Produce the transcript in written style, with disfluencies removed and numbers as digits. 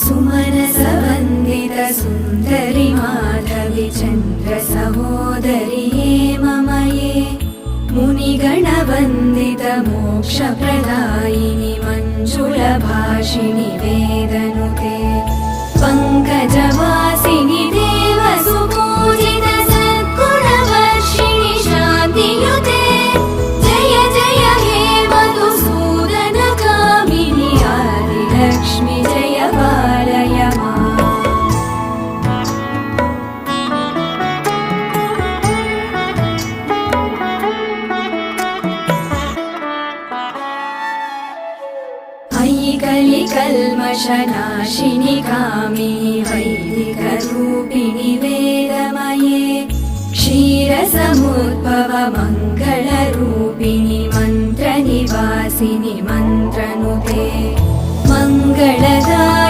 सुमनसवन्दित सुन्दरि माधवि चन्द्र सहोदरि हेममये मुनिगणवन्दित मोक्षप्रदायिनि मञ्जुलभाषिणि वेदनुते पङ्कजवासिनि देवसुपूजित सद्गुणवर्षिणि शान्तियुते जय जय हे मधुसूदन कामिनि आदिलक्ष्मि जय पालय माम्। अयि कलिकल्मषनाशिनि कामिनि वैदिकरूपिणि वेदमये क्षीरसमुद्भव मङ्गलरूपिणि मन्त्रनिवासिनि मन्त्रनुते मङ्गलदायिनि